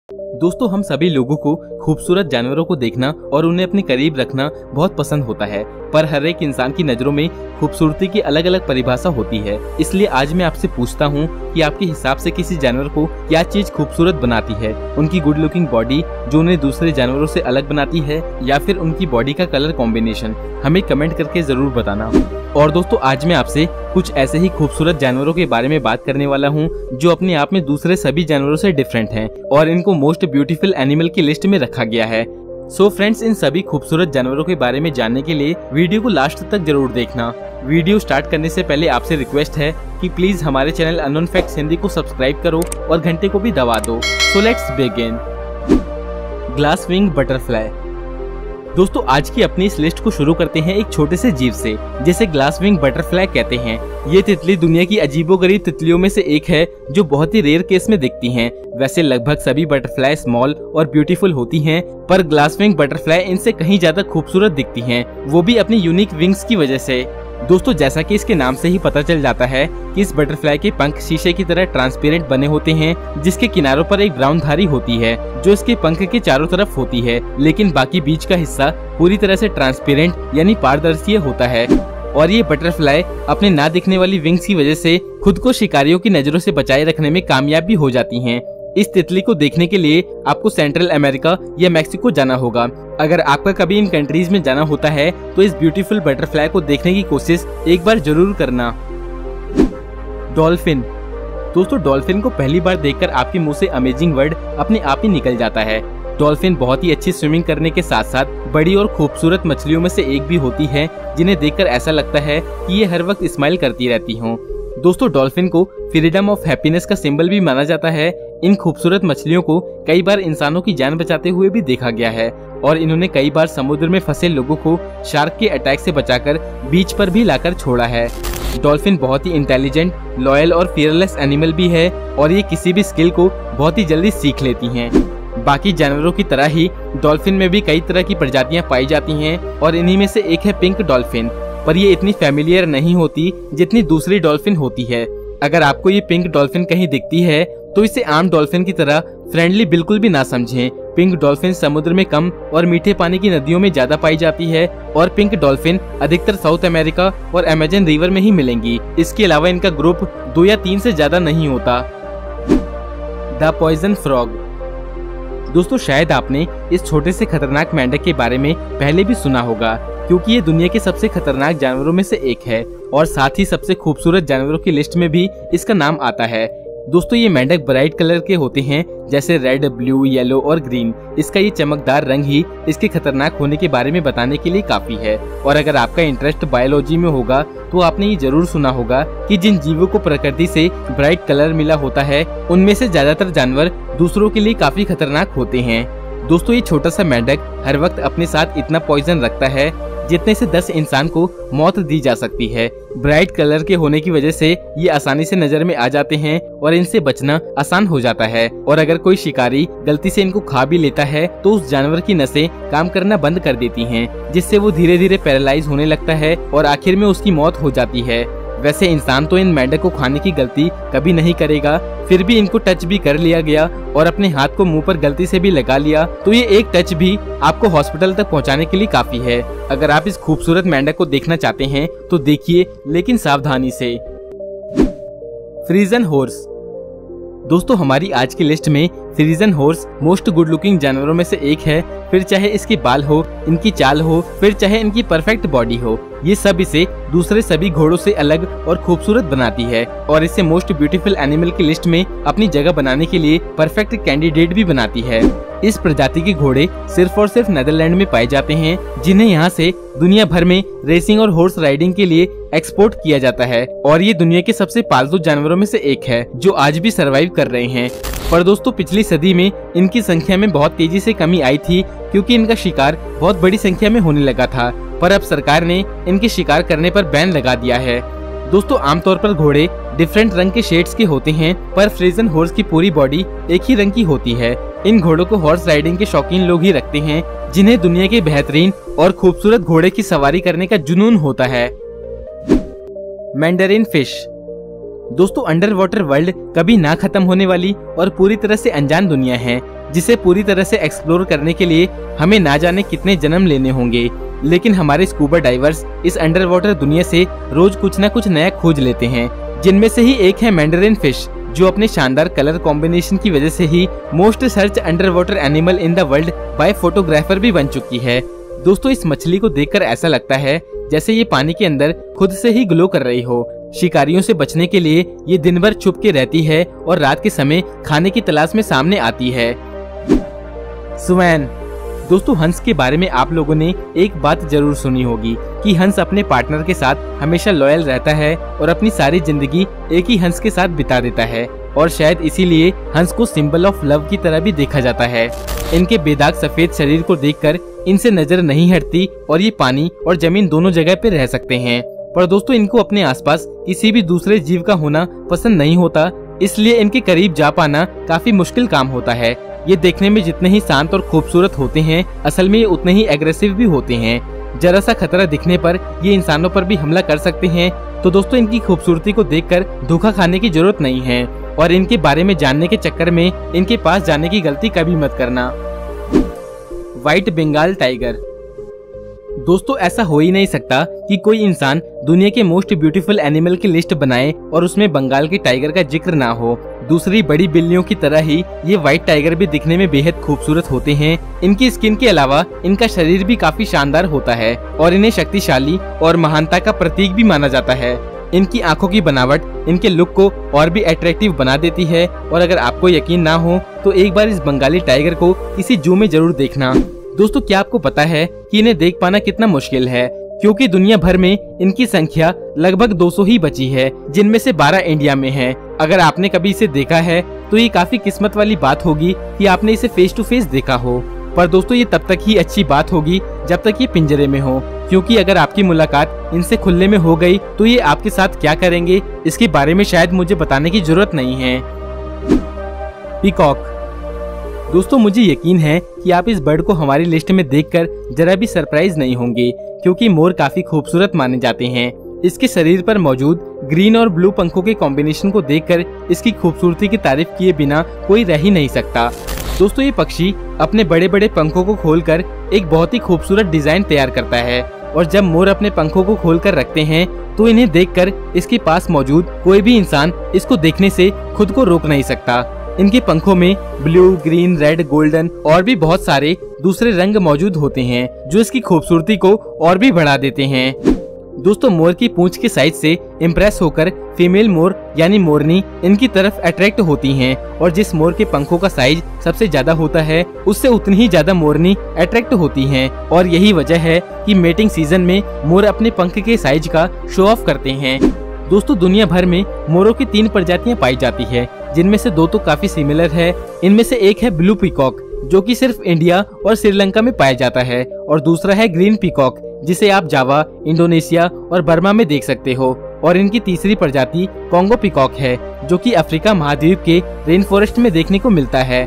दोस्तों, हम सभी लोगों को खूबसूरत जानवरों को देखना और उन्हें अपने करीब रखना बहुत पसंद होता है, पर हर एक इंसान की नजरों में खूबसूरती की अलग अलग परिभाषा होती है। इसलिए आज मैं आपसे पूछता हूँ कि आपके हिसाब से किसी जानवर को क्या चीज खूबसूरत बनाती है? उनकी गुड लुकिंग बॉडी जो उन्हें दूसरे जानवरों से अलग बनाती है, या फिर उनकी बॉडी का कलर कॉम्बिनेशन? हमें कमेंट करके जरूर बताना। और दोस्तों, आज मैं आपसे कुछ ऐसे ही खूबसूरत जानवरों के बारे में बात करने वाला हूँ जो अपने आप में दूसरे सभी जानवरों से डिफरेंट हैं और इनको मोस्ट ब्यूटीफुल एनिमल की लिस्ट में रखा गया है। सो फ्रेंड्स, इन सभी खूबसूरत जानवरों के बारे में जानने के लिए वीडियो को लास्ट तक जरूर देखना। वीडियो स्टार्ट करने से पहले आपसे रिक्वेस्ट है कि प्लीज हमारे चैनल अननोन फैक्ट्स हिंदी को सब्सक्राइब करो और घंटे को भी दबा दो। So let's begin. Glass wing butterfly. दोस्तों, आज की अपनी इस लिस्ट को शुरू करते हैं एक छोटे से जीव से, जिसे ग्लास विंग बटरफ्लाई कहते हैं। ये तितली दुनिया की अजीबोगरीब तितलियों में से एक है जो बहुत ही रेयर केस में दिखती हैं। वैसे लगभग सभी बटरफ्लाई स्मॉल और ब्यूटीफुल होती हैं, पर ग्लास विंग बटरफ्लाई इनसे कहीं ज्यादा खूबसूरत दिखती हैं, वो भी अपनी यूनिक विंग्स की वजह से। दोस्तों, जैसा कि इसके नाम से ही पता चल जाता है कि इस बटरफ्लाई के पंख शीशे की तरह ट्रांसपेरेंट बने होते हैं, जिसके किनारों पर एक ब्राउन धारी होती है जो इसके पंख के चारों तरफ होती है, लेकिन बाकी बीच का हिस्सा पूरी तरह से ट्रांसपेरेंट यानी पारदर्शी होता है। और ये बटरफ्लाई अपने ना दिखने वाली विंग्स की वजह से खुद को शिकारियों की नजरों से बचाए रखने में कामयाब भी हो जाती हैं। इस तितली को देखने के लिए आपको सेंट्रल अमेरिका या मैक्सिको जाना होगा। अगर आपका कभी इन कंट्रीज में जाना होता है तो इस ब्यूटीफुल बटरफ्लाई को देखने की कोशिश एक बार जरूर करना। डॉल्फिन। दोस्तों, डॉल्फिन को पहली बार देखकर आपके मुंह से अमेजिंग वर्ड अपने आप ही निकल जाता है। डॉल्फिन बहुत ही अच्छी स्विमिंग करने के साथ साथ बड़ी और खूबसूरत मछलियों में से एक भी होती है, जिन्हें देखकर ऐसा लगता है कि ये हर वक्त स्माइल करती रहती हों। दोस्तों, डॉल्फिन को फ्रीडम ऑफ हैप्पीनेस का सिंबल भी माना जाता है। इन खूबसूरत मछलियों को कई बार इंसानों की जान बचाते हुए भी देखा गया है और इन्होंने कई बार समुद्र में फंसे लोगों को शार्क के अटैक से बचाकर बीच पर भी लाकर छोड़ा है। डॉल्फिन बहुत ही इंटेलिजेंट, लॉयल और फियरलेस एनिमल भी है और ये किसी भी स्किल को बहुत ही जल्दी सीख लेती हैं। बाकी जानवरों की तरह ही डॉल्फिन में भी कई तरह की प्रजातियां पाई जाती हैं और इन्हीं में से एक है पिंक डॉल्फिन, पर ये इतनी फैमिलियर नहीं होती जितनी दूसरी डॉल्फिन होती है। अगर आपको ये पिंक डॉल्फिन कहीं दिखती है तो इसे आम डॉल्फिन की तरह फ्रेंडली बिल्कुल भी ना समझें। पिंक डॉल्फिन समुद्र में कम और मीठे पानी की नदियों में ज्यादा पाई जाती है और पिंक डॉल्फिन अधिकतर साउथ अमेरिका और अमेजन रिवर में ही मिलेंगी। इसके अलावा इनका ग्रुप 2 या 3 से ज्यादा नहीं होता। The poison frog. दोस्तों, शायद आपने इस छोटे से खतरनाक मेंढक के बारे में पहले भी सुना होगा, क्योंकि ये दुनिया के सबसे खतरनाक जानवरों में से एक है और साथ ही सबसे खूबसूरत जानवरों की लिस्ट में भी इसका नाम आता है। दोस्तों, ये मेंढक ब्राइट कलर के होते हैं, जैसे रेड, ब्लू, येलो और ग्रीन। इसका ये चमकदार रंग ही इसके खतरनाक होने के बारे में बताने के लिए काफी है। और अगर आपका इंटरेस्ट बायोलॉजी में होगा तो आपने ये जरूर सुना होगा कि जिन जीवों को प्रकृति से ब्राइट कलर मिला होता है, उनमें से ज्यादातर जानवर दूसरों के लिए काफी खतरनाक होते हैं। दोस्तों, ये छोटा सा मेंढक हर वक्त अपने साथ इतना पॉइजन रखता है जितने से 10 इंसान को मौत दी जा सकती है। ब्राइट कलर के होने की वजह से ये आसानी से नजर में आ जाते हैं और इनसे बचना आसान हो जाता है। और अगर कोई शिकारी गलती से इनको खा भी लेता है तो उस जानवर की नसें काम करना बंद कर देती हैं, जिससे वो धीरे धीरे पैरालाइज होने लगता है और आखिर में उसकी मौत हो जाती है। वैसे इंसान तो इन मेंढक को खाने की गलती कभी नहीं करेगा, फिर भी इनको टच भी कर लिया गया और अपने हाथ को मुंह पर गलती से भी लगा लिया तो ये एक टच भी आपको हॉस्पिटल तक पहुंचाने के लिए काफी है। अगर आप इस खूबसूरत मेंढक को देखना चाहते हैं तो देखिए, लेकिन सावधानी से। फ्रीजन हॉर्स। दोस्तों, हमारी आज की लिस्ट में फ्रीजन हॉर्स मोस्ट गुड लुकिंग जानवरों में से एक है। फिर चाहे इसके बाल हो, इनकी चाल हो, फिर चाहे इनकी परफेक्ट बॉडी हो, ये सब इसे दूसरे सभी घोड़ों से अलग और खूबसूरत बनाती है और इसे मोस्ट ब्यूटीफुल एनिमल की लिस्ट में अपनी जगह बनाने के लिए परफेक्ट कैंडिडेट भी बनाती है। इस प्रजाति के घोड़े सिर्फ और सिर्फ नेदरलैंड में पाए जाते हैं, जिन्हें यहाँ से दुनिया भर में रेसिंग और हॉर्स राइडिंग के लिए एक्सपोर्ट किया जाता है और ये दुनिया के सबसे पालतू जानवरों में से एक है जो आज भी सरवाइव कर रहे हैं। पर दोस्तों, पिछली सदी में इनकी संख्या में बहुत तेजी से कमी आई थी, क्योंकि इनका शिकार बहुत बड़ी संख्या में होने लगा था। पर अब सरकार ने इनके शिकार करने पर बैन लगा दिया है। दोस्तों, आमतौर पर घोड़े डिफरेंट रंग के शेड्स के होते हैं, पर फ्रीजन हॉर्स की पूरी बॉडी एक ही रंग की होती है। इन घोड़ों को हॉर्स राइडिंग के शौकीन लोग ही रखते हैं, जिन्हें दुनिया के बेहतरीन और खूबसूरत घोड़े की सवारी करने का जुनून होता है। Mandarin fish. दोस्तों अंडर वाटर वर्ल्ड कभी ना खत्म होने वाली और पूरी तरह से अनजान दुनिया है, जिसे पूरी तरह से एक्सप्लोर करने के लिए हमें ना जाने कितने जन्म लेने होंगे। लेकिन हमारे स्कूबा डाइवर्स इस अंडर वाटर दुनिया से रोज कुछ न कुछ नया खोज लेते हैं, जिनमें से ही एक है मैंडरिन फिश, जो अपने शानदार कलर कॉम्बिनेशन की वजह से ही most searched under water animal in the world by photographer भी बन चुकी है। दोस्तों इस मछली को देखकर ऐसा लगता है जैसे ये पानी के अंदर खुद से ही ग्लो कर रही हो। शिकारियों से बचने के लिए ये दिन भर छुप के रहती है और रात के समय खाने की तलाश में सामने आती है। स्वैन। दोस्तों हंस के बारे में आप लोगों ने एक बात जरूर सुनी होगी कि हंस अपने पार्टनर के साथ हमेशा लॉयल रहता है और अपनी सारी जिंदगी एक ही हंस के साथ बिता देता है, और शायद इसीलिए हंस को सिंबल ऑफ लव की तरह भी देखा जाता है। इनके बेदाग सफेद शरीर को देखकर इनसे नजर नहीं हटती और ये पानी और जमीन दोनों जगह पे रह सकते हैं। पर दोस्तों इनको अपने आसपास किसी भी दूसरे जीव का होना पसंद नहीं होता, इसलिए इनके करीब जा पाना काफी मुश्किल काम होता है। ये देखने में जितने ही शांत और खूबसूरत होते हैं, असल में ये उतने ही एग्रेसिव भी होते हैं। जरा सा खतरा दिखने पर ये इंसानों पर भी हमला कर सकते हैं। तो दोस्तों इनकी खूबसूरती को देखकर धोखा खाने की जरूरत नहीं है, और इनके बारे में जानने के चक्कर में इनके पास जाने की गलती कभी मत करना। White Bengal tiger. दोस्तों ऐसा हो ही नहीं सकता कि कोई इंसान दुनिया के मोस्ट ब्यूटीफुल एनिमल की लिस्ट बनाए और उसमें बंगाल के टाइगर का जिक्र ना हो। दूसरी बड़ी बिल्लियों की तरह ही ये व्हाइट टाइगर भी दिखने में बेहद खूबसूरत होते हैं। इनकी स्किन के अलावा इनका शरीर भी काफी शानदार होता है और इन्हें शक्तिशाली और महानता का प्रतीक भी माना जाता है। इनकी आंखों की बनावट इनके लुक को और भी अट्रैक्टिव बना देती है, और अगर आपको यकीन ना हो तो एक बार इस बंगाली टाइगर को किसी जू में जरूर देखना। दोस्तों क्या आपको पता है कि इन्हें देख पाना कितना मुश्किल है, क्योंकि दुनिया भर में इनकी संख्या लगभग 200 ही बची है, जिनमें से 12 इंडिया में है। अगर आपने कभी इसे देखा है तो ये काफी किस्मत वाली बात होगी कि आपने इसे फेस टू फेस देखा हो। पर दोस्तों ये तब तक ही अच्छी बात होगी जब तक ये पिंजरे में हो, क्योंकि अगर आपकी मुलाकात इनसे खुले में हो गई तो ये आपके साथ क्या करेंगे इसके बारे में शायद मुझे बताने की जरूरत नहीं है। पीकॉक। दोस्तों मुझे यकीन है कि आप इस बर्ड को हमारी लिस्ट में देखकर जरा भी सरप्राइज नहीं होंगे, क्योंकि मोर काफी खूबसूरत माने जाते हैं। इसके शरीर पर मौजूद ग्रीन और ब्लू पंखों के कॉम्बिनेशन को देखकर इसकी खूबसूरती की तारीफ किए बिना कोई रह ही नहीं सकता। दोस्तों ये पक्षी अपने बड़े बड़े पंखों को खोलकर एक बहुत ही खूबसूरत डिजाइन तैयार करता है, और जब मोर अपने पंखों को खोलकर रखते हैं तो इन्हें देखकर इसके पास मौजूद कोई भी इंसान इसको देखने से खुद को रोक नहीं सकता। इनके पंखों में ब्लू, ग्रीन, रेड, गोल्डन और भी बहुत सारे दूसरे रंग मौजूद होते हैं, जो इसकी खूबसूरती को और भी बढ़ा देते हैं। दोस्तों मोर की पूंछ के साइज से इम्प्रेस होकर फीमेल मोर यानी मोरनी इनकी तरफ अट्रैक्ट होती हैं, और जिस मोर के पंखों का साइज सबसे ज्यादा होता है उससे उतनी ही ज्यादा मोरनी अट्रैक्ट होती हैं, और यही वजह है कि मेटिंग सीजन में मोर अपने पंख के साइज का शो ऑफ करते हैं। दोस्तों दुनिया भर में मोरों की 3 प्रजातियां पाई जाती है, जिनमें से 2 तो काफी सिमिलर है। इनमें से एक है ब्लू पीकॉक, जो कि सिर्फ इंडिया और श्रीलंका में पाया जाता है, और दूसरा है ग्रीन पीकॉक, जिसे आप जावा, इंडोनेशिया और बर्मा में देख सकते हो। और इनकी तीसरी प्रजाति कॉन्गो पीकॉक है, जो कि अफ्रीका महाद्वीप के रेन फॉरेस्ट में देखने को मिलता है।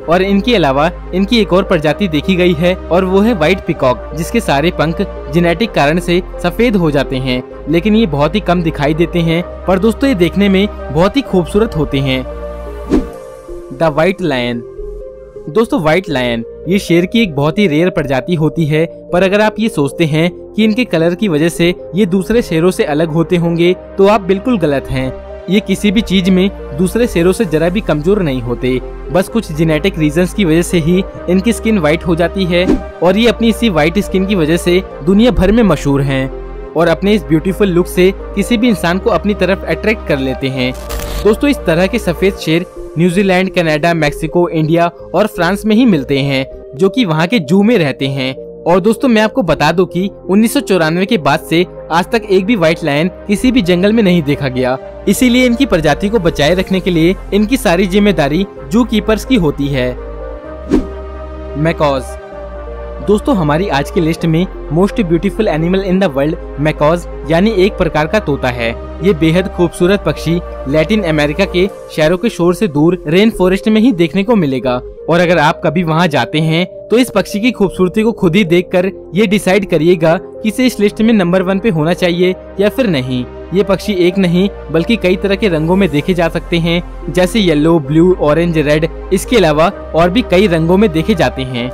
और इनके अलावा इनकी एक और प्रजाति देखी गई है, और वो है व्हाइट पीकॉक, जिसके सारे पंख जेनेटिक कारण से सफेद हो जाते हैं, लेकिन ये बहुत ही कम दिखाई देते हैं। पर दोस्तों ये देखने में बहुत ही खूबसूरत होते हैं। The white lion. दोस्तों व्हाइट लायन ये शेर की एक बहुत ही रेयर प्रजाति होती है, पर अगर आप ये सोचते हैं कि इनके कलर की वजह से ये दूसरे शेरों से अलग होते होंगे तो आप बिल्कुल गलत हैं। ये किसी भी चीज में दूसरे शेरों से जरा भी कमजोर नहीं होते, बस कुछ जेनेटिक रीजंस की वजह से ही इनकी स्किन व्हाइट हो जाती है, और ये अपनी इसी व्हाइट स्किन की वजह से दुनिया भर में मशहूर हैं, और अपने इस ब्यूटीफुल लुक से किसी भी इंसान को अपनी तरफ अट्रैक्ट कर लेते हैं। दोस्तों इस तरह के सफेद शेर न्यूजीलैंड, कनाडा, मैक्सिको, इंडिया और फ्रांस में ही मिलते हैं, जो कि वहाँ के जू में रहते हैं। और दोस्तों मैं आपको बता दूं कि 1994 के बाद से आज तक एक भी व्हाइट लायन किसी भी जंगल में नहीं देखा गया, इसीलिए इनकी प्रजाति को बचाए रखने के लिए इनकी सारी जिम्मेदारी जू कीपर्स की होती है। मैकॉज। दोस्तों हमारी आज की लिस्ट में most beautiful animal in the world macaws यानी एक प्रकार का तोता है। ये बेहद खूबसूरत पक्षी लैटिन अमेरिका के शहरों के शोर से दूर रेन फॉरेस्ट में ही देखने को मिलेगा, और अगर आप कभी वहां जाते हैं तो इस पक्षी की खूबसूरती को खुद ही देखकर ये डिसाइड करिएगा कि इसे इस लिस्ट में नंबर 1 पे होना चाहिए या फिर नहीं। ये पक्षी एक नहीं बल्कि कई तरह के रंगों में देखे जा सकते हैं, जैसे येलो, ब्लू, ऑरेंज, रेड। इसके अलावा और भी कई रंगों में देखे जाते हैं।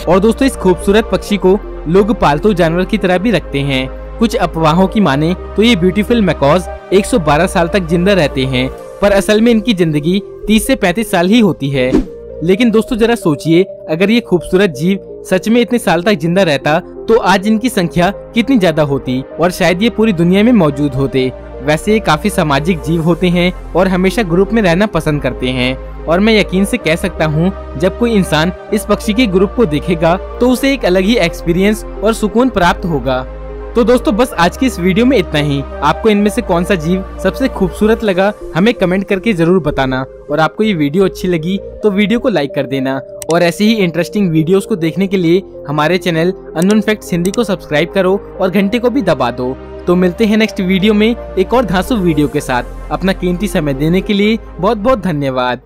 और दोस्तों, इस खूबसूरत पक्षी को लोग पालतू जानवर की तरह भी रखते हैं। कुछ अफवाहों की माने तो ये ब्यूटीफुल मैकॉज 112 साल तक जिंदा रहते हैं, पर असल में इनकी जिंदगी 30 से 35 साल ही होती है। लेकिन दोस्तों, जरा सोचिए, अगर ये खूबसूरत जीव सच में इतने साल तक जिंदा रहता तो आज इनकी संख्या कितनी ज्यादा होती और शायद ये पूरी दुनिया में मौजूद होते। वैसे ये काफी सामाजिक जीव होते हैं और हमेशा ग्रुप में रहना पसंद करते हैं। और मैं यकीन से कह सकता हूँ, जब कोई इंसान इस पक्षी के ग्रुप को देखेगा तो उसे एक अलग ही एक्सपीरियंस और सुकून प्राप्त होगा। तो दोस्तों, बस आज की इस वीडियो में इतना ही। आपको इनमें से कौन सा जीव सबसे खूबसूरत लगा हमें कमेंट करके जरूर बताना। और आपको ये वीडियो अच्छी लगी तो वीडियो को लाइक कर देना। और ऐसे ही इंटरेस्टिंग वीडियोस को देखने के लिए हमारे चैनल अननोन फैक्ट्स हिंदी को सब्सक्राइब करो और घंटे को भी दबा दो। तो मिलते हैं नेक्स्ट वीडियो में एक और धांसू वीडियो के साथ। अपना कीमती समय देने के लिए बहुत बहुत धन्यवाद।